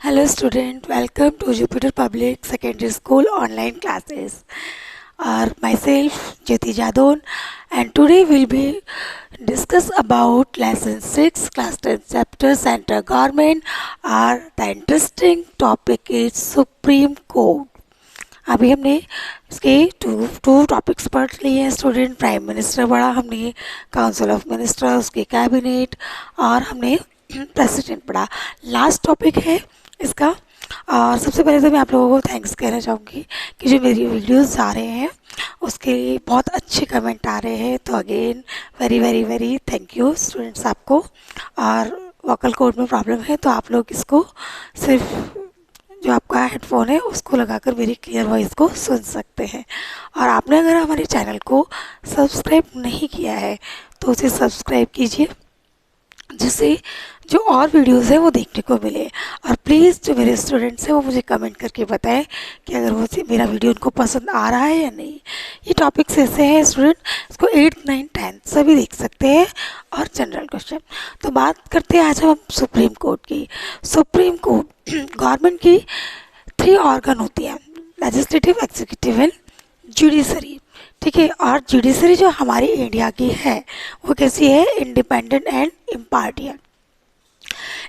Hello student, welcome to Jupiter Public Secondary School online classes. Myself Jyoti Jadon, and today we'll be discuss about lesson 6 class 10 chapter Center Government. The interesting topic is Supreme Court. अभी हमने इसके to topics पढ़ लिए हैं student. Prime minister पढ़ा हमने, council of minister, उसके cabinet, और हमने प्रेसिडेंट पढ़ा। लास्ट टॉपिक है इसका। और सबसे पहले तो मैं आप लोगों को थैंक्स कहना चाहूँगी कि जो मेरी वीडियोस आ रहे हैं उसके लिए बहुत अच्छे कमेंट आ रहे हैं, तो again very very very thank you students आपको। और वोकल कोड में प्रॉब्लम है तो आप लोग इसको सिर्फ जो आपका हेडफोन है उसको लगाकर मेरी क्लियर वॉइस को सुन सकते हैं। और आपने अगर हमारे चैनल को सब्सक्राइब नहीं किया है तो उसे सब्सक्राइब कीजिए, जिससे जो और वीडियोस है वो देखने को मिले। और प्लीज़ जो मेरे स्टूडेंट्स हैं वो मुझे कमेंट करके बताएं कि अगर वो मेरा वीडियो उनको पसंद आ रहा है या नहीं। ये टॉपिक्स ऐसे हैं स्टूडेंट, इसको 8th 9th 10th सभी देख सकते हैं, और जनरल क्वेश्चन। तो बात करते हैं आज हम सुप्रीम कोर्ट की। सुप्रीम कोर्ट गवर्नमेंट की 3 ऑर्गन होती हैं, लेजिस्लेटिव, एग्जीक्यूटिव एंड जुडिशरी। ठीक है, और जुडिशरी जो हमारी इंडिया की है वो कैसी है? Independent and impartial.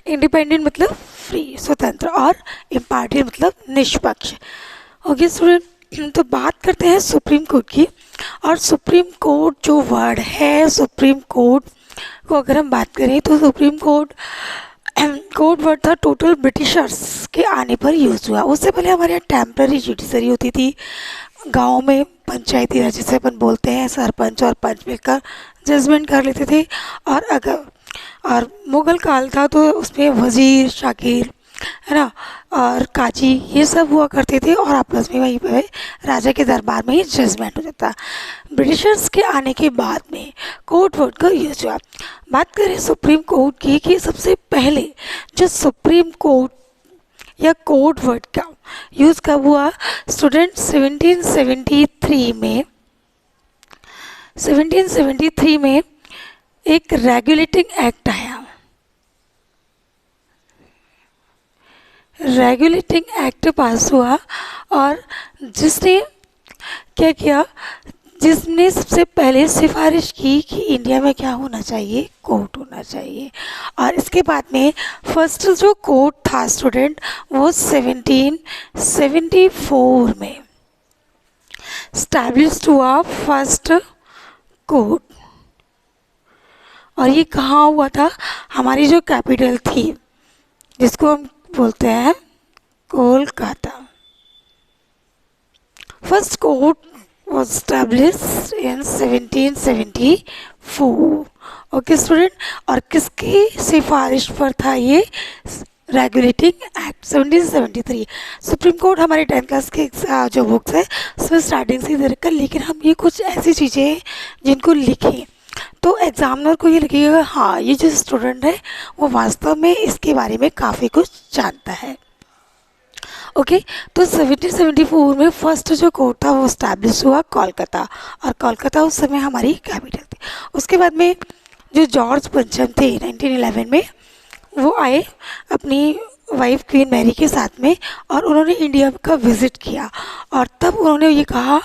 इंडिपेंडेंट मतलब फ्री, स्वतंत्र, और इम्पार्टियल मतलब निष्पक्ष। ओके स्टूडेंट, तो बात करते हैं सुप्रीम कोर्ट की। और सुप्रीम कोर्ट जो वर्ड है, सुप्रीम कोर्ट को अगर हम बात करें तो सुप्रीम कोर्ट कोर्ट वर्ड था टोटल ब्रिटिशर्स के आने पर यूज़ हुआ। उससे पहले हमारे यहाँ टेम्पररी जुडिशरी होती थी। गांव में पंचायती राज जिसे अपन बोलते हैं, सरपंच और पंच मिलकर जजमेंट कर लेते थे। और मुग़ल काल था तो उसमें वज़ीर, शाकिर, है ना, और काजी, ये सब हुआ करते थे, और आपस में वहीं पे राजा के दरबार में ही जजमेंट हो जाता। ब्रिटिशर्स के आने के बाद में कोर्ट वर्ड का यूज हुआ। बात करें सुप्रीम कोर्ट की कि सबसे पहले जो सुप्रीम कोर्ट या कोर्ट वर्ड का यूज़ कब हुआ स्टूडेंट? 1773 में एक रेगुलेटिंग एक्ट आया। रेगुलेटिंग एक्ट पास हुआ, और जिसने क्या किया, जिसने सबसे पहले सिफारिश की कि इंडिया में क्या होना चाहिए? कोर्ट होना चाहिए। और इसके बाद में फर्स्ट जो कोर्ट था स्टूडेंट वो 1774 में स्टैब्लिश्ड हुआ फर्स्ट कोर्ट। और ये कहाँ हुआ था? हमारी जो कैपिटल थी जिसको हम बोलते हैं Kolkata. First court was established in 1774। Okay student, और किसकी सिफारिश पर था ये रेगुलेटिंग एक्ट? 1773। सुप्रीम कोर्ट हमारे 10th क्लास के जो बुक्स है उसमें स्टार्टिंग से दे रखा, लेकिन हम ये कुछ ऐसी चीज़ें हैं जिनको लिखें तो एग्जामिनर को ये लगेगा हाँ ये जो स्टूडेंट है वो वास्तव में इसके बारे में काफ़ी कुछ जानता है। ओके, तो 1774 में फर्स्ट जो कोर्ट था वो स्टैब्लिश हुआ कोलकाता, और कोलकाता उस समय हमारी कैपिटल थी। उसके बाद में जो जॉर्ज पंचम थे 1911 में वो आए अपनी वाइफ क्वीन मैरी के साथ में, और उन्होंने इंडिया का विज़िट किया। और तब उन्होंने ये कहा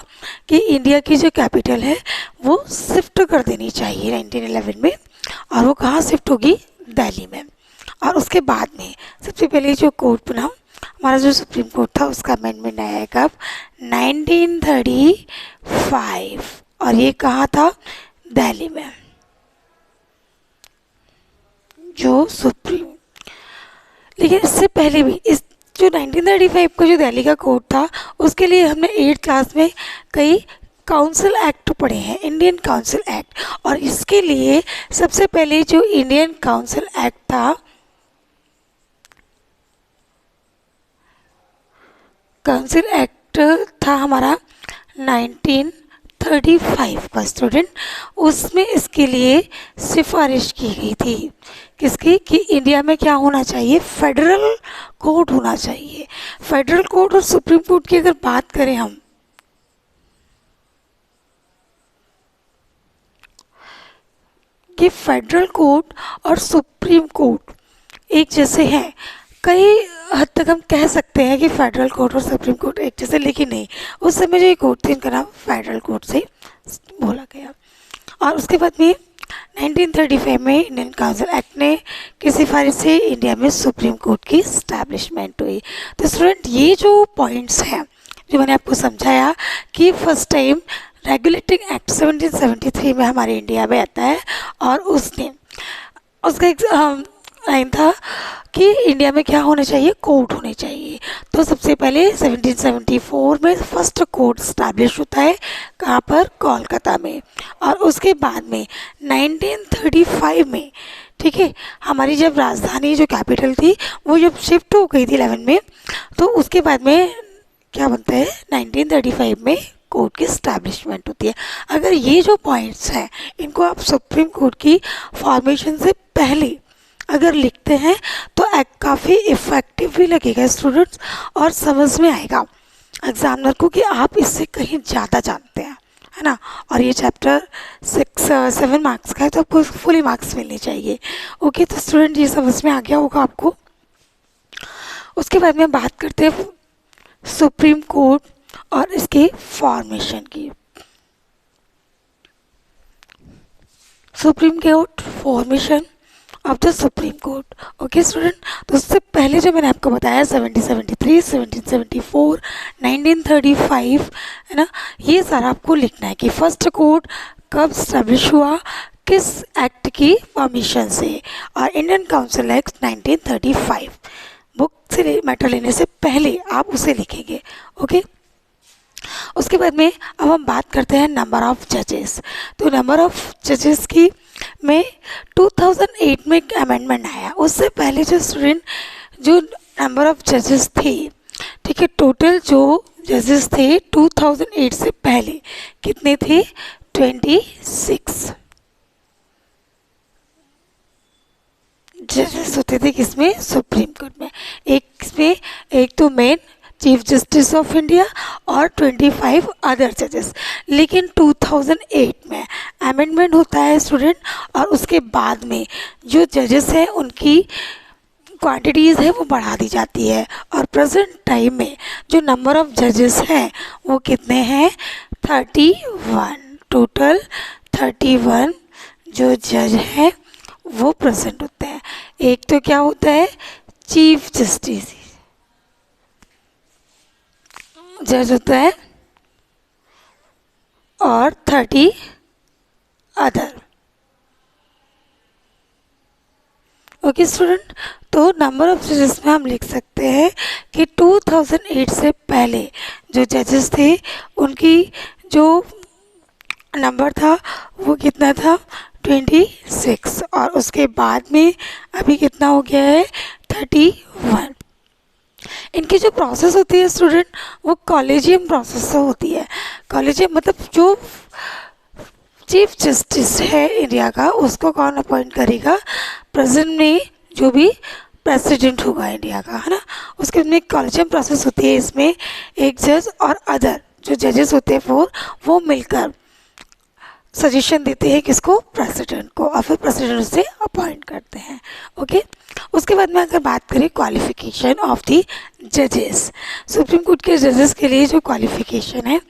कि इंडिया की जो कैपिटल है वो शिफ्ट कर देनी चाहिए 1911 में। और वो कहाँ शिफ्ट होगी? दिल्ली में। और उसके बाद में सबसे पहले जो कोर्ट बना हमारा जो सुप्रीम कोर्ट था उसका अमेंडमेंट आया है कब? 1935। और ये कहाँ था? दिल्ली में। जो सुप्रीम, लेकिन इससे पहले भी इस जो 1935 का जो दिल्ली का कोर्ट था उसके लिए हमने 8th क्लास में कई काउंसिल एक्ट पढ़े हैं, इंडियन काउंसिल एक्ट। और इसके लिए सबसे पहले जो इंडियन काउंसिल एक्ट था, काउंसिल एक्ट था हमारा 1935 का स्टूडेंट। उसमें इसके लिए सिफारिश की गई थी किसकी? कि इंडिया में क्या होना चाहिए? फेडरल कोर्ट होना चाहिए। फेडरल कोर्ट और सुप्रीम कोर्ट की अगर बात करें हम, कि फेडरल कोर्ट और सुप्रीम कोर्ट एक जैसे हैं। कई हद तक हम कह सकते हैं कि फेडरल कोर्ट और सुप्रीम कोर्ट एक जैसे, लेकिन नहीं, उस समय जो ये कोर्ट थी इनका नाम फेडरल कोर्ट से बोला गया। और उसके बाद में 1935 में इंडियन काउंसिल एक्ट ने की सिफारिश से इंडिया में सुप्रीम कोर्ट की इस्टेब्लिशमेंट हुई। तो स्टूडेंट, ये जो पॉइंट्स हैं जो मैंने आपको समझाया कि फर्स्ट टाइम रेगुलेटिंग एक्ट 1773 में हमारे इंडिया में आता है, और उसने उसका एक लाइन था कि इंडिया में क्या होने चाहिए, कोर्ट होने चाहिए। तो सबसे पहले 1774 में फर्स्ट कोर्ट स्टैब्लिश होता है, कहाँ पर, कोलकाता में। और उसके बाद में 1935 में, ठीक है, हमारी जब राजधानी जो कैपिटल थी वो जब शिफ्ट हो गई थी 11 में, तो उसके बाद में क्या बनता है, 1935 में कोर्ट की स्टैब्लिशमेंट होती है। अगर ये जो पॉइंट्स हैं इनको आप सुप्रीम कोर्ट की फॉर्मेशन से पहले अगर लिखते हैं तो काफ़ी इफ़ेक्टिव भी लगेगा स्टूडेंट्स, और समझ में आएगा एग्जामिनर को कि आप इससे कहीं ज़्यादा जानते हैं, है ना। और ये चैप्टर 7 मार्क्स का है, तो आपको फुली मार्क्स मिलने चाहिए। ओके, तो स्टूडेंट ये समझ में आ गया होगा आपको। उसके बाद में बात करते हैं सुप्रीम कोर्ट और इसके फॉर्मेशन की। Supreme court formation of the supreme court. Okay student, तो उससे पहले जो मैंने आपको बताया 1773, 1774, 1935, है ना, ये सारा आपको लिखना है कि फर्स्ट कोर्ट कब स्टैब्लिश हुआ, किस एक्ट की परमिशन से, और इंडियन काउंसिल एक्ट 1935। बुक से मैटर लेने से पहले आप उसे लिखेंगे। ओके, उसके बाद में अब हम बात करते हैं नंबर ऑफ जजेस। तो नंबर ऑफ जजेस की में 2008 में एक अमेंडमेंट आया। उससे पहले जो स्टूडेंट जो नंबर ऑफ जजेस थे, ठीक है, टोटल जो जजेस थे 2008 से पहले कितने थे, 26 जजेस होते थे। किसमें, सुप्रीम कोर्ट में। एक तो main chief justice of India और 25 अदर जजेस। लेकिन 2008 में अमेंडमेंट होता है स्टूडेंट, और उसके बाद में जो जजेस हैं उनकी क्वांटिटीज़ है वो बढ़ा दी जाती है। और प्रेजेंट टाइम में जो नंबर ऑफ जजेस हैं वो कितने हैं, 31। टोटल 31 जो जज हैं वो प्रेजेंट होते हैं। एक तो क्या होता है, चीफ जस्टिस जज होता है, और 30 अदर। ओके स्टूडेंट, तो नंबर ऑफ जजेस में हम लिख सकते हैं कि 2008 से पहले जो जजेस थे उनकी जो नंबर था वो कितना था, 26, और उसके बाद में अभी कितना हो गया है, 31। इनकी जो प्रोसेस होती है स्टूडेंट वो कॉलेजियम प्रोसेस होती है। कॉलेजियम मतलब जो चीफ जस्टिस है इंडिया का उसको कौन अपॉइंट करेगा, प्रेजेंट में जो भी प्रेसिडेंट होगा इंडिया का, है ना, उसके में कॉलेजियम प्रोसेस होती है। इसमें एक जज और अदर जो जजेस होते हैं वो मिलकर सजेशन देते हैं किसको, प्रेसिडेंट को, और फिर प्रेसिडेंट उसे अपॉइंट करते हैं। ओके, उसके बाद में अगर बात करें क्वालिफिकेशन ऑफ द जजेस, सुप्रीम कोर्ट के जजेस के लिए जो क्वालिफिकेशन है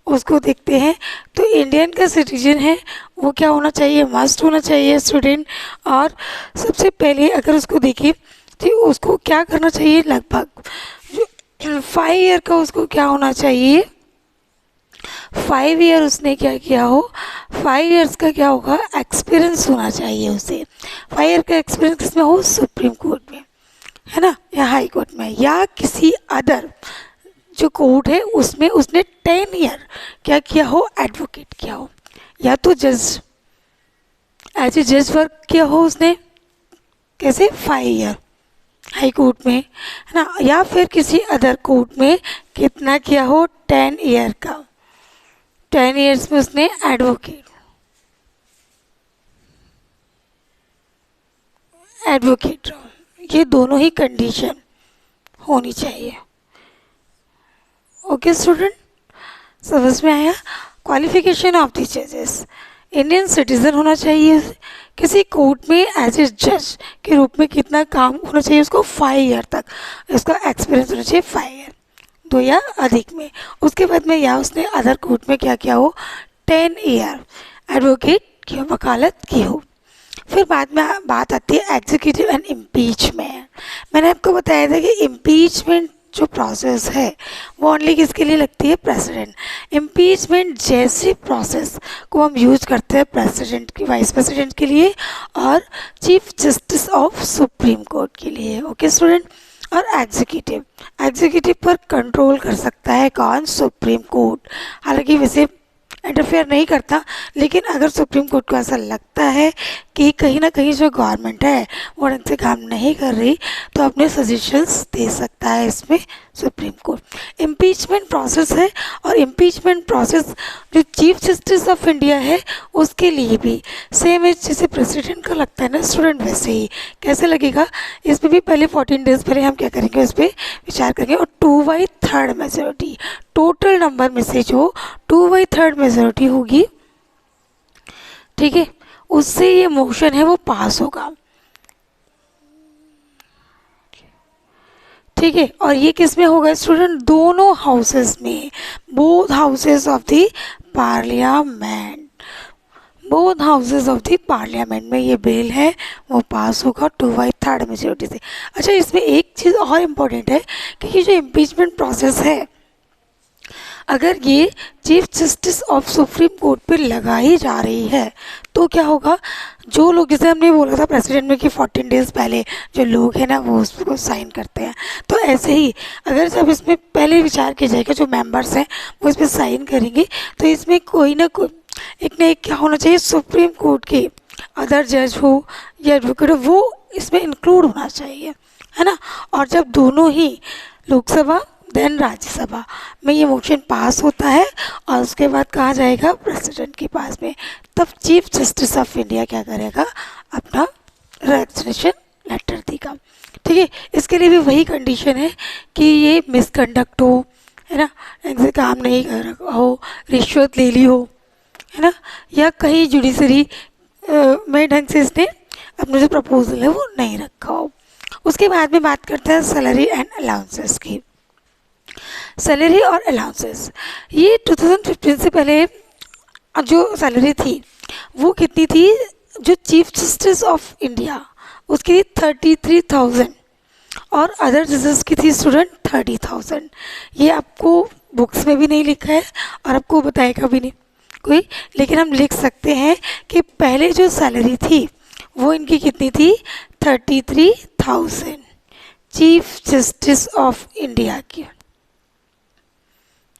उसको देखते हैं। तो इंडियन का सिटीजन है वो क्या होना चाहिए, मस्ट होना चाहिए स्टूडेंट। और सबसे पहले अगर उसको देखें तो उसको क्या करना चाहिए, लगभग जो 5 ईयर का उसको क्या होना चाहिए, 5 ईयर उसने क्या किया हो, 5 ईयर्स का क्या होगा, एक्सपीरियंस होना चाहिए उसे। 5 ईयर का एक्सपीरियंस किसमें हो, सुप्रीम कोर्ट में, है ना, या हाई कोर्ट में, या किसी अदर जो कोर्ट है उसमें उसने 10 ईयर क्या किया हो, एडवोकेट किया हो, या तो जज एज ए जज वर्क किया हो उसने, कैसे, 5 ईयर हाई कोर्ट में, है ना, या फिर किसी अदर कोर्ट में कितना किया हो, 10 ईयर का, 10 ईयर्स में उसने एडवोकेट ये दोनों ही कंडीशन होनी चाहिए। ओके स्टूडेंट, समझ में आया। क्वालिफिकेशन ऑफ द जजेस, इंडियन सिटीज़न होना चाहिए, किसी कोर्ट में एज ए जज के रूप में कितना काम होना चाहिए उसको 5 ईयर तक, इसका एक्सपीरियंस होना चाहिए 5 ईयर, 2 या अधिक में। उसके बाद में या उसने अदर कोर्ट में क्या किया हो, 10 ईयर एडवोकेट की वकालत की हो। फिर बाद में बात आती है एग्जीक्यूटिव एंड इम्पीचमेंट। मैंने आपको बताया था कि इम्पीचमेंट जो प्रोसेस है वो ओनली किसके लिए लगती है, प्रेसिडेंट। इम्पीचमेंट जैसी प्रोसेस को हम यूज करते हैं प्रेसिडेंट की, वाइस प्रेसिडेंट के लिए और chief justice of supreme court के लिए। Okay student. और एग्जीक्यूटिव पर कंट्रोल कर सकता है कौन, सुप्रीम कोर्ट। हालांकि वैसे इंटरफेयर नहीं करता, लेकिन अगर सुप्रीम कोर्ट को ऐसा लगता है कि कहीं ना कहीं जो गवर्नमेंट है वो ढंग से काम नहीं कर रही, तो अपने सजेशंस दे सकता है इसमें सुप्रीम कोर्ट। इम्पीचमेंट प्रोसेस है, और इम्पीचमेंट प्रोसेस जो चीफ जस्टिस ऑफ इंडिया है उसके लिए भी सेम है जैसे प्रेसिडेंट का लगता है ना स्टूडेंट, वैसे ही कैसे लगेगा। इसमें भी पहले 14 डेज पहले हम क्या करेंगे, उस पर विचार करेंगे। और 2/3 मेजोरिटी, टोटल नंबर में से जो 2/3 मेजोरिटी होगी, ठीक है, उससे ये मोशन है वो पास होगा। ठीक है, और ये किस में होगा स्टूडेंट, दोनों हाउसेस में, both houses of the parliament, both houses of the parliament में ये बिल है वो पास होगा 2/3 मेजोरिटी से। अच्छा, इसमें एक चीज़ और इम्पोर्टेंट है कि ये जो इम्पीचमेंट प्रोसेस है, अगर ये chief justice of supreme court पे लगाई जा रही है तो क्या होगा, जो लोग, जैसे हमने बोला था प्रेसिडेंट में कि 14 डेज पहले जो लोग हैं ना वो उसको साइन करते हैं, तो ऐसे ही अगर जब इसमें पहले विचार किया जाएगा, जो मेंबर्स हैं वो इस पर साइन करेंगे, तो इसमें कोई ना कोई एक ना एक क्या होना चाहिए, सुप्रीम कोर्ट के अदर जज हो या एडवोकेट हो, वो इसमें इंक्लूड होना चाहिए, है ना। और जब दोनों ही लोकसभा देन राज्यसभा में ये मोशन पास होता है और उसके बाद कहा जाएगा प्रेसिडेंट के पास में, तब चीफ जस्टिस ऑफ इंडिया क्या करेगा, अपना रेजिग्नेशन लेटर देगा। ठीक है, इसके लिए भी वही कंडीशन है कि ये मिसकंडक्ट हो, है ना, ढंग से काम नहीं कर रखा हो, रिश्वत ले ली हो, है ना, या कहीं जुडिशरी में ढंग से इसने अपना जो प्रपोजल है वो नहीं रखा हो। उसके बाद में बात करते हैं सैलरी एंड अलाउंसेस की। सैलरी और अलाउंसेस, ये 2015 से पहले जो सैलरी थी वो कितनी थी, जो चीफ जस्टिस ऑफ इंडिया उसकी थी 33,000 और अदर जजेस की थी स्टूडेंट 30,000। ये आपको बुक्स में भी नहीं लिखा है और आपको बताएगा भी नहीं कोई, लेकिन हम लिख सकते हैं कि पहले जो सैलरी थी वो इनकी कितनी थी, 33,000 चीफ जस्टिस ऑफ इंडिया की।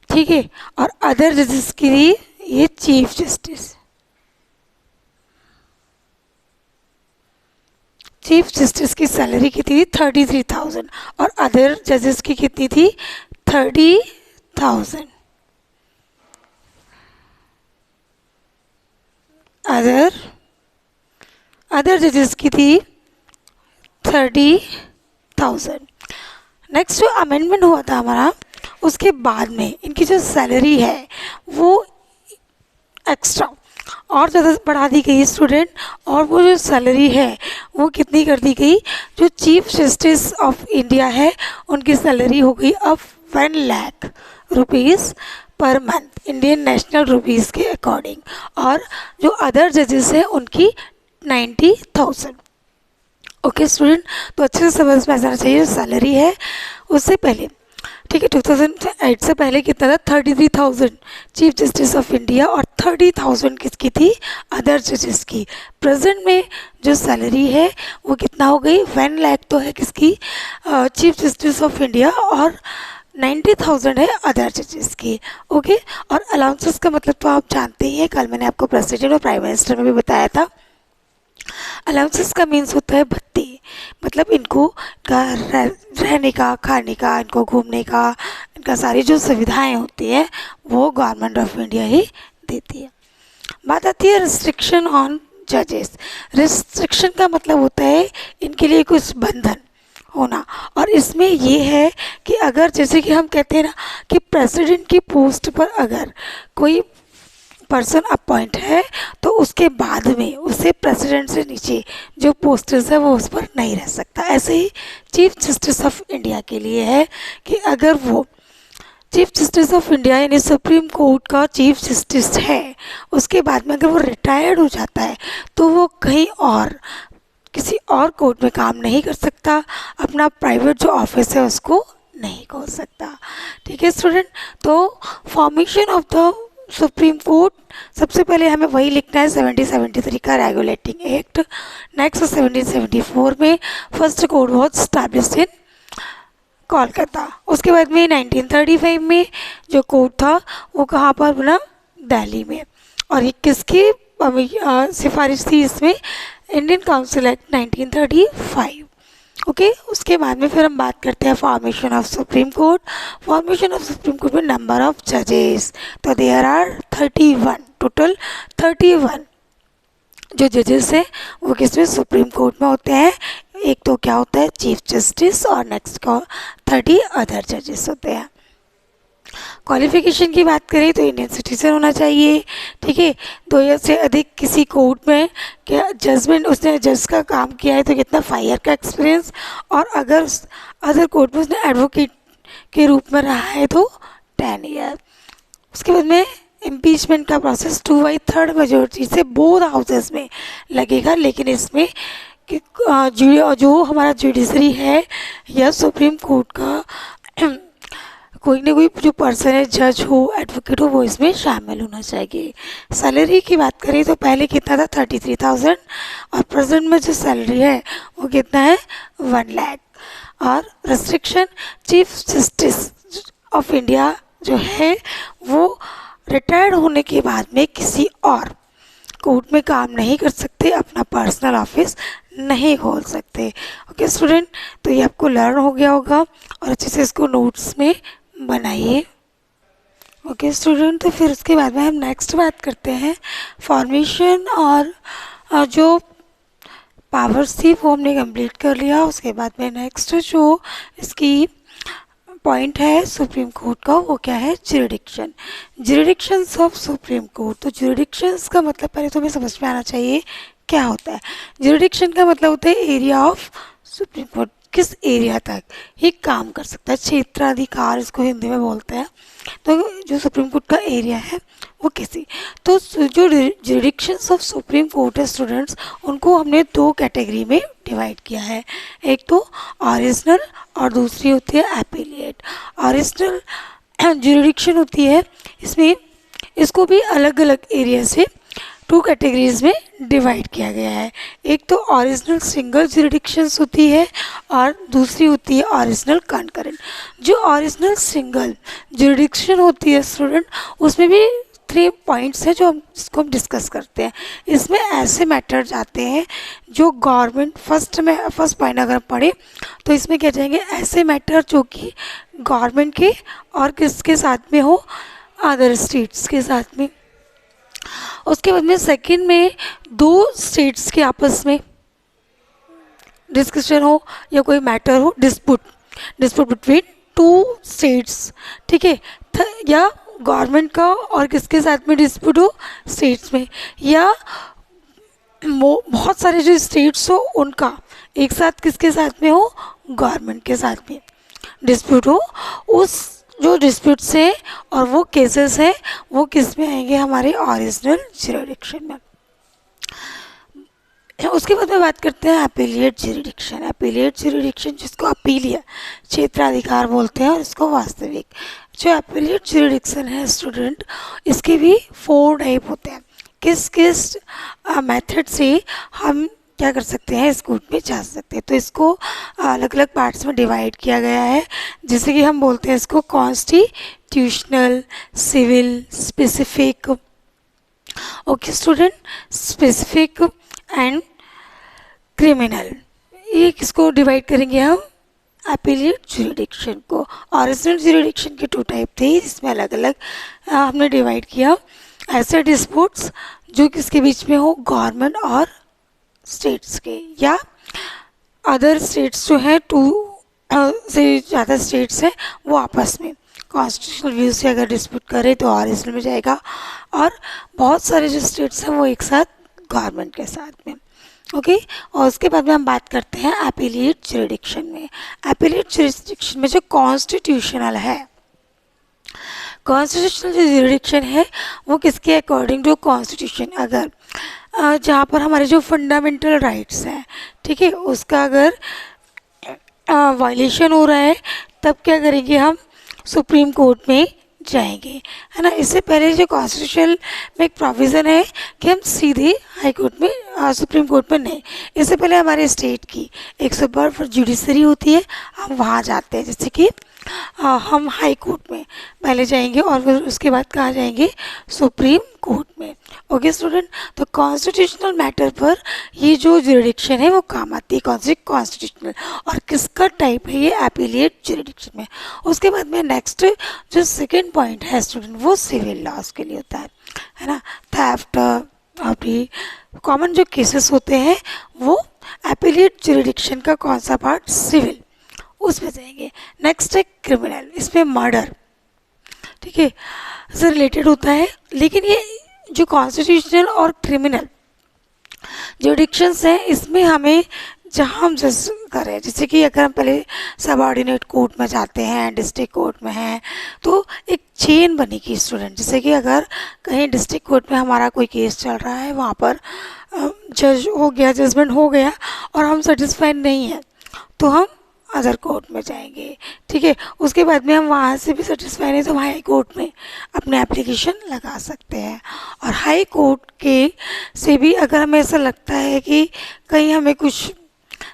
ठीक है, और अदर जजेस की थी ये चीफ जस्टिस की सैलरी कितनी थी 33,000 और अदर जजेस की कितनी थी 30,000। अदर जजेस की थी 30,000। नेक्स्ट जो अमेंडमेंट हुआ था हमारा, उसके बाद में इनकी जो सैलरी है वो एक्स्ट्रा और ज़्यादा बढ़ा दी गई स्टूडेंट, और वो जो सैलरी है वो कितनी कर दी गई, जो चीफ जस्टिस ऑफ इंडिया है उनकी सैलरी हो गई अब 1 lakh rupees per month Indian national rupees के अकॉर्डिंग, और जो अदर जजेस हैं उनकी 90,000। ओके स्टूडेंट, तो अच्छे से समझ में आ जाना चाहिए, जो सैलरी है उससे पहले, ठीक है, 2008 से पहले कितना था 33,000 चीफ जस्टिस ऑफ इंडिया और 30,000 किसकी थी, अदर जजेस की। प्रेजेंट में जो सैलरी है वो कितना हो गई, 1 लाख तो है किसकी, चीफ जस्टिस ऑफ इंडिया, और 90,000 है अदर जजेस की। ओके, और अलाउंसेस का मतलब तो आप जानते ही हैं, कल मैंने आपको प्रेसिडेंट और प्राइम मिनिस्टर में भी बताया था। अलाउंसेस का मीन्स होता है भत्ते, मतलब इनको रहने का, खाने का, इनको घूमने का, इनका सारी जो सुविधाएं होती है वो गवर्नमेंट ऑफ इंडिया ही देती है। बात आती है रिस्ट्रिक्शन ऑन जजेस। रिस्ट्रिक्शन का मतलब होता है इनके लिए कुछ बंधन होना, और इसमें ये है कि अगर जैसे कि हम कहते हैं ना कि प्रेसिडेंट की पोस्ट पर अगर कोई पर्सन अपॉइंट है तो उसके बाद में उसे प्रेसिडेंट से नीचे जो पोस्टर्स है वो उस पर नहीं रह सकता। ऐसे ही चीफ जस्टिस ऑफ इंडिया के लिए है कि अगर वो चीफ जस्टिस ऑफ इंडिया यानी सुप्रीम कोर्ट का चीफ जस्टिस है, उसके बाद में अगर वो रिटायर्ड हो जाता है तो वो कहीं और किसी और कोर्ट में काम नहीं कर सकता, अपना प्राइवेट जो ऑफिस है उसको नहीं खोल सकता। ठीक है स्टूडेंट, तो formation of the supreme court, सबसे पहले हमें वही लिखना है 1773 का रेगुलेटिंग एक्ट। नेक्स्ट 1774 में फर्स्ट कोर्ट वॉज स्टैब्लिश्ड इन कोलकाता। उसके बाद में 1935 में जो कोर्ट था वो कहाँ पर बना, दिल्ली में। और ये किसकी सिफारिश थी इसमें, इंडियन काउंसिल एक्ट 1935। ओके, उसके बाद में फिर हम बात करते हैं formation of supreme court. Formation of supreme court में नंबर ऑफ जजेस, तो देयर आर 31, टोटल 31 जो जजेस हैं वो किसमें, सुप्रीम कोर्ट में होते हैं। एक तो क्या होता है, चीफ जस्टिस, और नेक्स्ट का 30 अदर जजेस होते हैं। क्वालिफिकेशन की बात करें तो इंडियन सिटीजन होना चाहिए। ठीक है, 2 ईयर से अधिक किसी कोर्ट में क्या जजमेंट, उसने जज का काम किया है तो कितना 5 ईयर का एक्सपीरियंस, और अगर अदर कोर्ट में उसने एडवोकेट के रूप में रहा है तो 10 ईयर। उसके बाद में इम्पीचमेंट का प्रोसेस 2/3 मेजोरिटी से बोथ हाउसेस में लगेगा, लेकिन इसमें कि जो हमारा जुडिशरी है या सुप्रीम कोर्ट का कोई ना कोई जो पर्सन है, जज हो, एडवोकेट हो, वो इसमें शामिल होना चाहिए। सैलरी की बात करें तो पहले कितना था, 33,000, और प्रेजेंट में जो सैलरी है वो कितना है, 1 लाख। और restriction, chief justice of India जो है वो रिटायर्ड होने के बाद में किसी और कोर्ट में काम नहीं कर सकते, अपना पर्सनल ऑफिस नहीं खोल सकते। ओके स्टूडेंट, तो ये आपको लर्न हो गया होगा और अच्छे से इसको नोट्स में बनाइए। ओके स्टूडेंट, तो फिर उसके बाद में हम नेक्स्ट बात करते हैं फॉर्मेशन, और जो पावर्स थी वो हमने कंप्लीट कर लिया। उसके बाद में नेक्स्ट जो इसकी पॉइंट है सुप्रीम कोर्ट का वो क्या है, ज्यूरिडिक्शन। ज्यूरिडिक्शंस ऑफ सुप्रीम कोर्ट, तो ज्यूरिडिक्शंस का मतलब पहले तो हमें समझ में आना चाहिए क्या होता है। ज्यूरिडिक्शन का मतलब होता है एरिया ऑफ सुप्रीम कोर्ट, किस एरिया तक ये काम कर सकता है, क्षेत्राधिकार इसको हिंदी में बोलते हैं। तो जो सुप्रीम कोर्ट का एरिया है वो कैसी, तो जो ज्यूरिडिक्शंस ऑफ सुप्रीम कोर्ट है स्टूडेंट्स, उनको हमने 2 कैटेगरी में डिवाइड किया है। एक तो ओरिजिनल और दूसरी होती है एपिलिएट। ओरिजिनल ज्यूरिडिक्शन होती है, इसमें इसको भी अलग अलग एरिया से 2 कैटेगरीज में डिवाइड किया गया है। एक तो ओरिजिनल सिंगल ज्यूरिडिक्शंस होती है और दूसरी होती है ओरिजिनल कंकरेंट। जो ओरिजिनल सिंगल ज्यूरिडिक्शन होती है स्टूडेंट, उसमें भी 3 पॉइंट्स हैं जो जिसको हम डिस्कस करते हैं। इसमें ऐसे मैटर जाते हैं जो गवर्नमेंट, फर्स्ट पॉइंट अगर पढ़े तो इसमें क्या जाएंगे, ऐसे मैटर जो कि गवर्नमेंट के और किसके साथ में हो, अदर स्टेट्स के साथ में। उसके बाद में सेकंड में 2 स्टेट्स के आपस में डिस्कशन हो या कोई मैटर हो, डिस्प्यूट बिटवीन 2 स्टेट्स। ठीक है, या गवर्नमेंट का और किसके साथ में डिस्प्यूट हो, स्टेट्स में, या बहुत सारे जो स्टेट्स हो उनका एक साथ किसके साथ में हो, गवर्नमेंट के साथ में डिस्प्यूट हो। उस जो डिस्प्यूट्स हैं और वो केसेस हैं वो किस में आएंगे, हमारे ओरिजिनल ज्यूरिडिक्शन में। उसके बाद में बात करते हैं एपिलिएट ज्यूरिडिक्शन। एपिलिएट ज्यूरिडिक्शन जिसको अपीलीय क्षेत्राधिकार बोलते हैं और इसको वास्तविक। जो एपिलिएट ज्यूरिडिक्शन है स्टूडेंट, इसके भी 4 टाइप होते हैं। किस किस मेथड से हम क्या कर सकते हैं, इस कोर्ट में जा सकते हैं। तो इसको अलग अलग पार्ट्स में डिवाइड किया गया है, जैसे कि हम बोलते हैं इसको constitutional, civil, specific. Okay student, specific and criminal, ये किसको डिवाइड करेंगे हम, एपिलिएट ज्यूरिडिक्शन को। ओरिजिनल ज्यूरिडिक्शन के 2 टाइप थे, इसमें अलग अलग हमने डिवाइड किया। ऐसे डिस्प्यूट्स जो किसके बीच में हो, गवर्नमेंट और स्टेट्स के, या अदर स्टेट्स जो हैं 2 से ज़्यादा स्टेट्स हैं वो आपस में, कॉन्स्टिट्यूशनल व्यू से अगर डिस्प्यूट करें तो ऑरिजिनल में जाएगा, और बहुत सारे जो स्टेट्स हैं वो एक साथ गवर्नमेंट के साथ में। ओके, और उसके बाद में हम बात करते हैं अपीलेट जुरिडिक्शन में। अपीलेट जुरिडिक्शन में जो कॉन्स्टिट्यूशनल है, कॉन्स्टिट्यूशनल जो जुरिडिक्शन है वो किसके अकॉर्डिंग टू कॉन्स्टिट्यूशन, अगर जहाँ पर हमारे जो फंडामेंटल राइट्स हैं, ठीक है, उसका अगर वायलेशन हो रहा है तब क्या करेंगे, हम सुप्रीम कोर्ट में जाएंगे, है ना। इससे पहले जो कॉन्स्टिट्यूशन में एक प्रोविज़न है कि हम सीधे हाई कोर्ट में, सुप्रीम कोर्ट में नहीं, इससे पहले हमारे स्टेट की एक सुपर जुडिशरी होती है, हम वहाँ जाते हैं। जैसे कि हम हाई कोर्ट में पहले जाएंगे और फिर उसके बाद कहाँ जाएंगे, सुप्रीम कोर्ट में। ओके स्टूडेंट, तो कॉन्स्टिट्यूशनल मैटर पर ये जो जुरिडिक्शन है वो काम आती है, कौन सी, कॉन्स्टिट्यूशनल, और किसका टाइप है ये, एपीलेट जुरिडिक्शन में। उसके बाद में नेक्स्ट जो सेकेंड पॉइंट है स्टूडेंट वो सिविल लॉस के लिए होता है ना। थेफ्ट और भी कॉमन जो केसेस होते हैं वो एपीलेट जुरिडिक्शन का कौन सा पार्ट, सिविल, उसमें जाएंगे। नेक्स्ट है क्रिमिनल, इसमें मर्डर, ठीक है, से रिलेटेड होता है। लेकिन ये जो कॉन्स्टिट्यूशनल और क्रिमिनल जुरिडिक्शंस हैं इसमें हमें जहाँ हम जज करें, जैसे कि अगर हम पहले सबऑर्डिनेट कोर्ट में जाते हैं, डिस्ट्रिक्ट कोर्ट में हैं, तो एक चेन बनेगी स्टूडेंट। जैसे कि अगर कहीं डिस्ट्रिक्ट कोर्ट में हमारा कोई केस चल रहा है, वहाँ पर जज हो गया, जजमेंट हो गया और हम सेटिस्फाइड नहीं हैं, तो हम अदर कोर्ट में जाएंगे, ठीक है। उसके बाद में हम वहाँ से भी सेटिस्फाई नहीं तो हाई कोर्ट में अपने एप्लीकेशन लगा सकते हैं। और हाई कोर्ट के से भी अगर हमें ऐसा लगता है कि कहीं हमें कुछ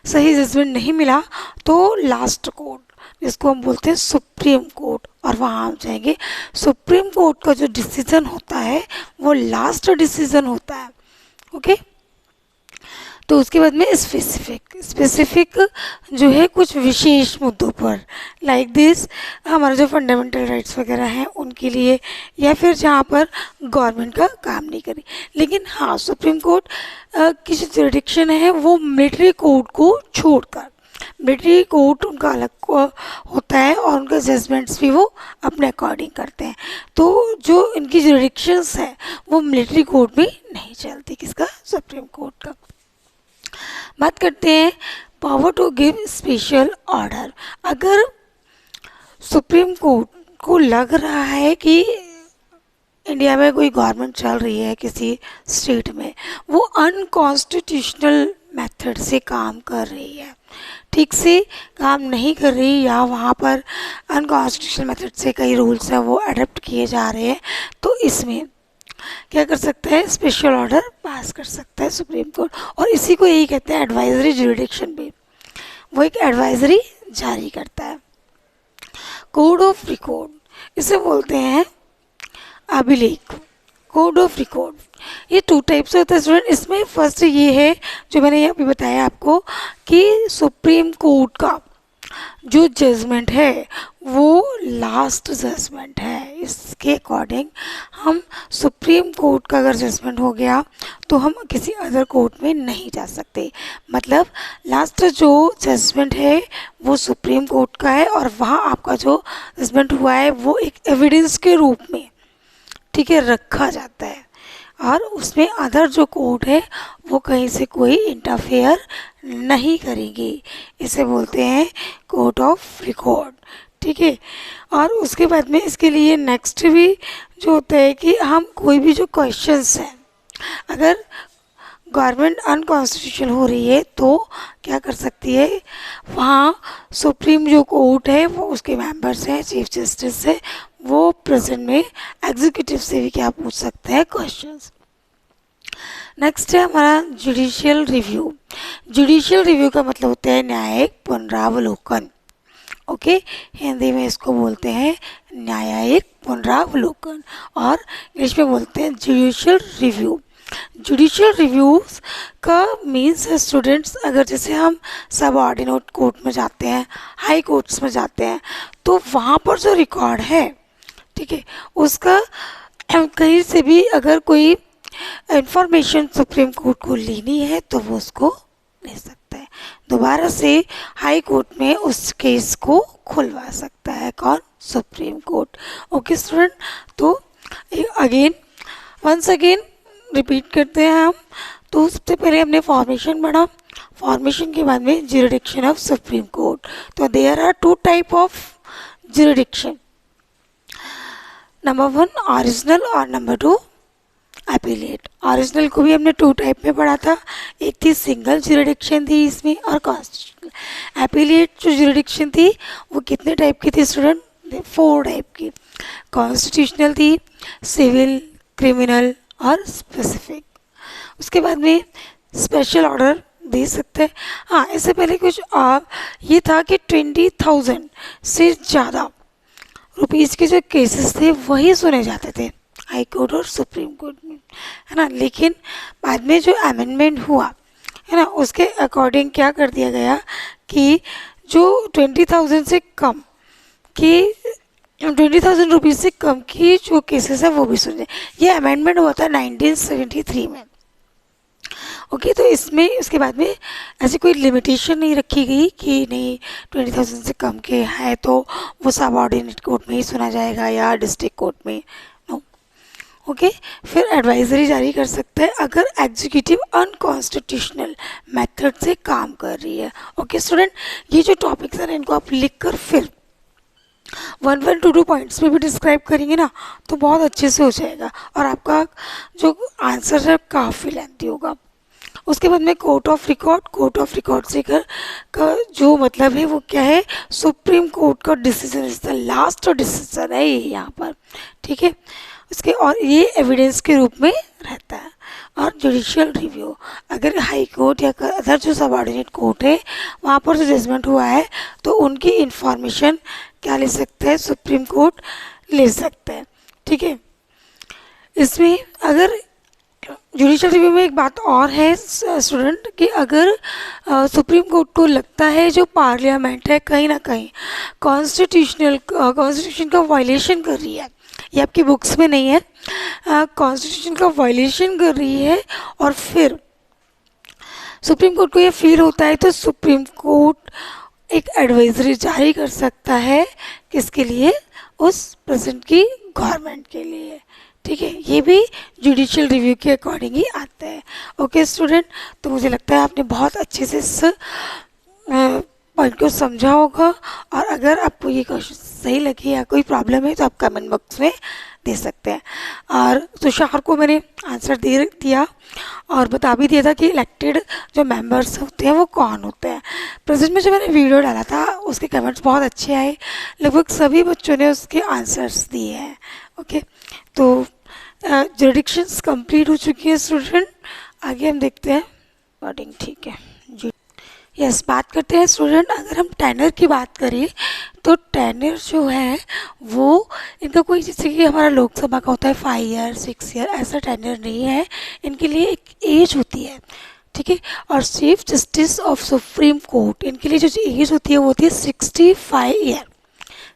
सही जजमेंट नहीं मिला तो लास्ट कोर्ट, जिसको हम बोलते हैं सुप्रीम कोर्ट, और वहाँ हम जाएंगे। सुप्रीम कोर्ट का जो डिसीज़न होता है वो लास्ट डिसीज़न होता है। ओके, तो उसके बाद में स्पेसिफिक जो है कुछ विशेष मुद्दों पर, लाइक दिस, हमारा जो फंडामेंटल राइट्स वगैरह हैं उनके लिए, या फिर जहाँ पर गवर्नमेंट का काम नहीं करे। लेकिन हाँ, सुप्रीम कोर्ट की जो जुरिडिक्शन है वो मिलिट्री कोर्ट को छोड़कर, मिलिट्री कोर्ट उनका अलग होता है और उनका जजमेंट्स भी वो अपने अकॉर्डिंग करते हैं। तो जो इनकी जुरिडिक्शंस है वो मिलिट्री कोर्ट में नहीं चलती, किसका, सुप्रीम कोर्ट का। बात करते हैं power to give special order. अगर सुप्रीम कोर्ट को लग रहा है कि इंडिया में कोई गवर्नमेंट चल रही है किसी स्टेट में, वो अनकॉन्स्टिट्यूशनल मेथड से काम कर रही है, ठीक से काम नहीं कर रही, या वहाँ पर अनकॉन्स्टिट्यूशनल मेथड से कई रूल्स हैं वो अडॉप्ट किए जा रहे हैं, तो इसमें क्या कर सकता है, स्पेशल ऑर्डर पास कर सकता है सुप्रीम कोर्ट। और इसी को यही कहते हैं एडवाइजरी जुरिडिक्शन भी, वो एक एडवाइजरी जारी करता है। कोड ऑफ रिकॉर्ड, इसे बोलते हैं अभिलेख, कोड ऑफ रिकॉर्ड। ये टू टाइप से होता है स्टूडेंट। इसमें फर्स्ट ये है जो मैंने अभी बताया आपको कि सुप्रीम कोर्ट का जो जजमेंट है वो लास्ट जजमेंट है, इसके अकॉर्डिंग हम सुप्रीम कोर्ट का अगर जजमेंट हो गया तो हम किसी अदर कोर्ट में नहीं जा सकते। मतलब लास्ट जो जजमेंट है वो सुप्रीम कोर्ट का है और वहाँ आपका जो जजमेंट हुआ है वो एक एविडेंस के रूप में, ठीक है, रखा जाता है, और उसमें अदर जो कोर्ट है वो कहीं से कोई इंटरफेयर नहीं करेगी। इसे बोलते हैं कोर्ट ऑफ रिकॉर्ड, ठीक है। और उसके बाद में इसके लिए नेक्स्ट भी जो होता है कि हम कोई भी जो क्वेश्चंस हैं, अगर गवर्नमेंट अनकॉन्स्टिट्यूशनल हो रही है तो क्या कर सकती है, वहाँ सुप्रीम जो कोर्ट है वो उसके मेंबर्स हैं, चीफ जस्टिस है, वो प्रेजेंट में एग्जीक्यूटिव से भी क्या पूछ सकते हैं, क्वेश्चंस। नेक्स्ट है हमारा जुडिशियल रिव्यू। जुडिशियल रिव्यू का मतलब होता है न्यायिक पुनरावलोकन। ओके, हिंदी में इसको बोलते हैं न्यायिक पुनरावलोकन और इंग्लिश में बोलते हैं जुडिशियल रिव्यू। जुडिशियल रिव्यूज का मीन्स है स्टूडेंट्स, अगर जैसे हम सब ऑर्डिनेट कोर्ट में जाते हैं, हाई कोर्ट्स में जाते हैं, तो वहाँ पर जो रिकॉर्ड है, ठीक है, उसका कहीं से भी अगर कोई इंफॉर्मेशन सुप्रीम कोर्ट को लेनी है तो वो उसको ले सकता है, दोबारा से हाई कोर्ट में उस केस को खुलवा सकता है, back on supreme court. Okay student, तो अगेन वंस अगेन रिपीट करते हैं हम। तो सबसे पहले हमने फॉर्मेशन पढ़ा, फॉर्मेशन के बाद में ज्यूरिडिक्शन ऑफ सुप्रीम कोर्ट। तो there are two type of jurisdiction, number 1 original और नंबर 2 अपीलेट। ओरिजिनल को भी हमने 2 टाइप में पढ़ा था, एक थी सिंगल ज्यूरिडिक्शन थी इसमें और कॉन्स्टिट्यूशनल। अपीलेट जो ज्यूरिडिक्शन थी वो कितने टाइप की थी स्टूडेंट? 4 टाइप की। कॉन्स्टिट्यूशनल थी, सिविल, क्रिमिनल और स्पेसिफिक। उसके बाद में स्पेशल ऑर्डर दे सकते हैं। हाँ, इससे पहले कुछ ये था कि 20,000 से ज़्यादा रुपीज़ के जो केसेस थे वही सुने जाते थे हाई कोर्ट और सुप्रीम कोर्ट में, है ना। लेकिन बाद में जो अमेंडमेंट हुआ, है ना, उसके अकॉर्डिंग क्या कर दिया गया कि जो 20,000 से कम की 20,000 रुपीज़ से कम की जो केसेस है वो भी सुने। ये अमेंडमेंट हुआ था 1973 में। ओके, तो इसमें उसके बाद में ऐसी कोई लिमिटेशन नहीं रखी गई कि नहीं 20,000 से कम के है तो वो सब ऑर्डिनेट कोर्ट में ही सुना जाएगा या डिस्ट्रिक्ट कोर्ट में। नो। ओके, फिर एडवाइजरी जारी कर सकते हैं अगर एग्जीक्यूटिव अनकॉन्स्टिट्यूशनल मेथड से काम कर रही है। ओके स्टूडेंट, ये जो टॉपिक्स हैं इनको आप लिख कर फिर 1 to 2 पॉइंट्स में भी डिस्क्राइब करेंगे ना तो बहुत अच्छे से हो जाएगा और आपका जो आंसर है काफ़ी लेंथी होगा। उसके बाद में कोर्ट ऑफ रिकॉर्ड से का जो मतलब है वो क्या है? सुप्रीम कोर्ट का decision is the last decision है ये यहाँ पर, ठीक है। उसके और ये एविडेंस के रूप में रहता है। और जुडिशियल रिव्यू, अगर हाई कोर्ट या अदर जो सबऑर्डिनेट कोर्ट है वहाँ पर जो जजमेंट हुआ है तो उनकी इंफॉर्मेशन क्या ले सकते हैं? सुप्रीम कोर्ट ले सकते हैं, ठीक है। इसमें अगर जुडिशियल रिव्यू में एक बात और है स्टूडेंट कि अगर सुप्रीम कोर्ट को लगता है जो पार्लियामेंट है कहीं ना कहीं कॉन्स्टिट्यूशन का वायलेशन कर रही है, ये आपकी बुक्स में नहीं है, कॉन्स्टिट्यूशन का वायलेशन कर रही है और फिर सुप्रीम कोर्ट को ये फील होता है तो सुप्रीम कोर्ट एक एडवाइजरी जारी कर सकता है किसके लिए? उस प्रेजेंट की गवर्नमेंट के लिए, ठीक है। ये भी जुडिशियल रिव्यू के अकॉर्डिंग ही आता है। ओके स्टूडेंट, तो मुझे लगता है आपने बहुत अच्छे से इस पॉइंट को समझा होगा और अगर आपको ये क्वेश्चन सही लगे या कोई प्रॉब्लम है तो आप कमेंट बॉक्स में दे सकते हैं। और तुषार को मैंने आंसर दे दिया और बता भी दिया था कि इलेक्टेड जो मेंबर्स होते हैं वो कौन होते हैं। प्रेजेंट में जो मैंने वीडियो डाला था उसके कमेंट्स बहुत अच्छे आए, लगभग सभी बच्चों ने उसके आंसर्स दिए हैं। ओके, तो जुडिक्शंस कंप्लीट हो चुकी है स्टूडेंट। आगे हम देखते हैं वर्डिंग, ठीक है जी। यस, बात करते हैं स्टूडेंट। अगर हम टेनर की बात करें तो टेनर जो है वो इनका कोई जैसे कि हमारा लोकसभा का होता है 5 ईयर 6 ईयर, ऐसा टेनर नहीं है। इनके लिए एक एज होती है, ठीक है। और chief justice of supreme court इनके लिए जो एज होती है वो होती है 65 ईयर।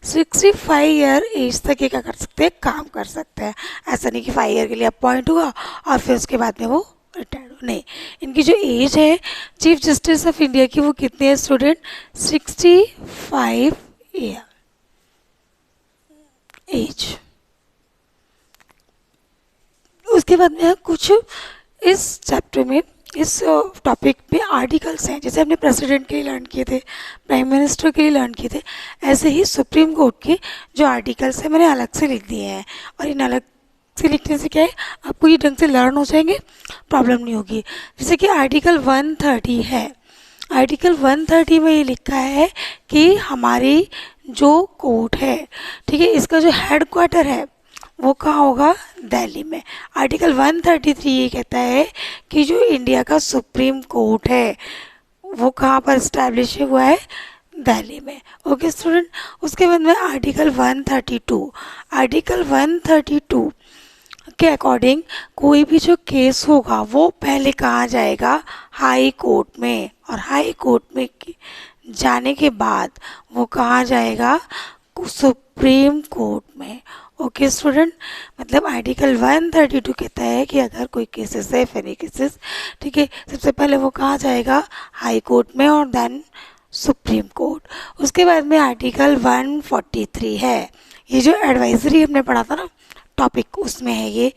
65 ईयर एज तक ये क्या कर सकते हैं? काम कर सकते हैं। ऐसा नहीं कि 5 ईयर के लिए अपॉइंट हुआ और फिर उसके बाद में वो रिटायर्ड हो, नहीं। इनकी जो एज है चीफ जस्टिस ऑफ इंडिया की वो कितनी है स्टूडेंट? 65 year as. उसके बाद में कुछ इस चैप्टर में इस टॉपिक पे आर्टिकल्स हैं, जैसे हमने प्रेसिडेंट के लिए लर्न किए थे, प्राइम मिनिस्टर के लिए लर्न किए थे, ऐसे ही सुप्रीम कोर्ट के जो आर्टिकल्स हैं मैंने अलग से लिख दिए हैं। और इन अलग से लिखने से क्या है, आपको ये ढंग से लर्न हो जाएंगे, प्रॉब्लम नहीं होगी। जैसे कि आर्टिकल 130 है, आर्टिकल 130 में ये लिखा है कि हमारी जो कोर्ट है, ठीक है, इसका जो हेड क्वार्टर है वो कहाँ होगा? दिल्ली में। आर्टिकल 133 ये कहता है कि जो इंडिया का सुप्रीम कोर्ट है वो कहाँ पर इस्टेब्लिश हुआ है? दिल्ली में। ओके स्टूडेंट, उसके बाद में आर्टिकल 132, आर्टिकल 132 के अकॉर्डिंग कोई भी जो केस होगा वो पहले कहाँ जाएगा? हाई कोर्ट में। और हाई कोर्ट में जाने के बाद वो कहाँ जाएगा? सुप्रीम कोर्ट में। ओके स्टूडेंट, मतलब आर्टिकल 132 कहता है कि अगर कोई केसेस है, फेनी केसेस, ठीक है, सबसे पहले वो कहाँ जाएगा? हाई कोर्ट में और देन सुप्रीम कोर्ट। उसके बाद में आर्टिकल 143 है, ये जो एडवाइजरी हमने पढ़ा था ना टॉपिक, उसमें है ये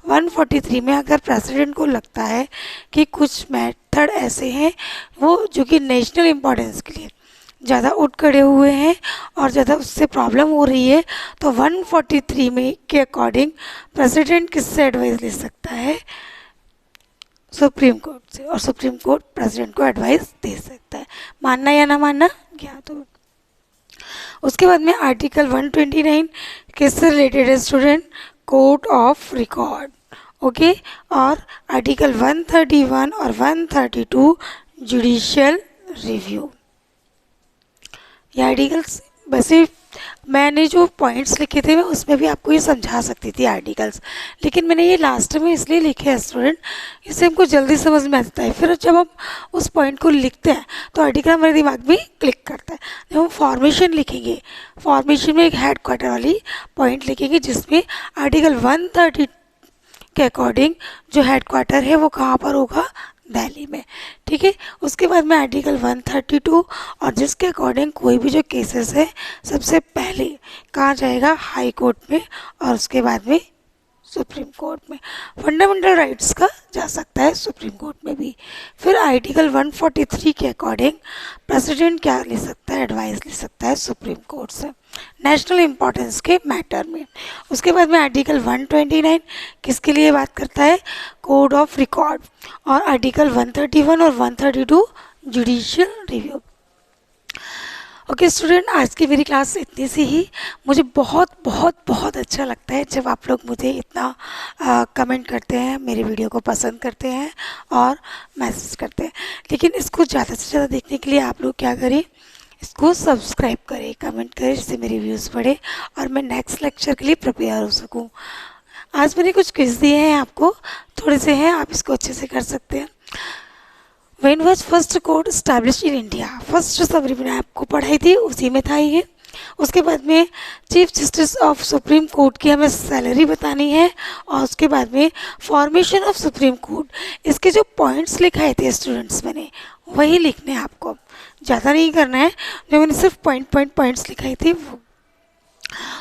143 में। अगर प्रेसिडेंट को लगता है कि कुछ मेथड ऐसे हैं वो जो कि नेशनल इम्पोर्टेंस के लिए ज़्यादा उठ खड़े हुए हैं और ज़्यादा उससे प्रॉब्लम हो रही है, तो 143 में के अकॉर्डिंग प्रेसिडेंट किससे एडवाइस ले सकता है? सुप्रीम कोर्ट से। और सुप्रीम कोर्ट प्रेसिडेंट को एडवाइस दे सकता है, मानना या ना मानना ज्ञात हो। उसके बाद में आर्टिकल 129 किससे रिलेटेड है student? Court of record. Okay. और आर्टिकल 131 और 132 जुडिशियल रिव्यू। ये आर्टिकल्स वैसे मैंने जो पॉइंट्स लिखे थे मैं उसमें भी आपको ये समझा सकती थी आर्टिकल्स, लेकिन मैंने ये लास्ट में इसलिए लिखे हैं स्टूडेंट, इससे हमको जल्दी समझ में आता है। फिर जब हम उस पॉइंट को लिखते हैं तो आर्टिकल हमारे दिमाग में क्लिक करता है। जब हम फॉर्मेशन लिखेंगे, फॉर्मेशन में एक हेड क्वार्टर वाली पॉइंट लिखेंगे जिसमें आर्टिकल 130 के अकॉर्डिंग जो हेड क्वार्टर है वो कहाँ पर होगा? दिल्ली में। ठीक है। उसके बाद में आर्टिकल 132 और जिसके अकॉर्डिंग कोई भी जो केसेस है सबसे पहले कहाँ जाएगा? हाई कोर्ट में और उसके बाद में सुप्रीम कोर्ट में। फंडामेंटल राइट्स का जा सकता है सुप्रीम कोर्ट में भी। फिर आर्टिकल 143 के अकॉर्डिंग प्रेसिडेंट क्या ले सकता है? एडवाइस ले सकता है सुप्रीम कोर्ट से नेशनल इम्पोर्टेंस के मैटर में। उसके बाद में आर्टिकल 129 किसके लिए बात करता है? Code of record. और आर्टिकल 131 और 132 जुडिशियल रिव्यू। ओके स्टूडेंट, आज की मेरी क्लास इतनी सी ही। मुझे बहुत बहुत बहुत अच्छा लगता है जब आप लोग मुझे इतना कमेंट करते हैं, मेरे वीडियो को पसंद करते हैं और मैसेज करते हैं। लेकिन इसको ज़्यादा से ज़्यादा देखने के लिए आप लोग क्या करें? इसको सब्सक्राइब करें, कमेंट करें, जिससे मेरे व्यूज़ बढ़े और मैं नेक्स्ट लेक्चर के लिए प्रिपेयर हो सकूँ। आज मैंने कुछ क्विज दिए हैं आपको, थोड़े से हैं, आप इसको अच्छे से कर सकते हैं। When was first court established in India? First summary मैंने आपको पढ़ाई थी, उसी में था ये। उसके बाद में chief justice of supreme court की हमें सैलरी बतानी है और उसके बाद में फॉर्मेशन ऑफ सुप्रीम कोर्ट, इसके जो पॉइंट्स लिखाए थे स्टूडेंट्स मैंने वही लिखने हैं आपको, ज़्यादा नहीं करना है। जो मैंने सिर्फ पॉइंट्स लिखाई थी वो।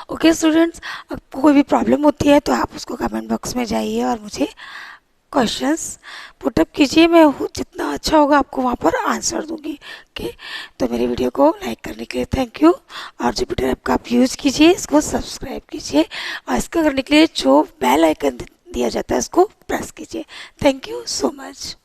ओके स्टूडेंट्स, आपको कोई भी प्रॉब्लम होती है तो आप उसको कमेंट बॉक्स में जाइए और मुझे क्वेश्चंस पुटअप कीजिए। मैं जितना अच्छा होगा आपको वहाँ पर आंसर दूंगी। ओके, तो मेरे वीडियो को लाइक करने के लिए थैंक यू। और जुपिटर ऐप का आप यूज़ कीजिए, इसको सब्सक्राइब कीजिए और इसका करने के लिए जो बेल आइकन दिया जाता है इसको प्रेस कीजिए। Thank you so much.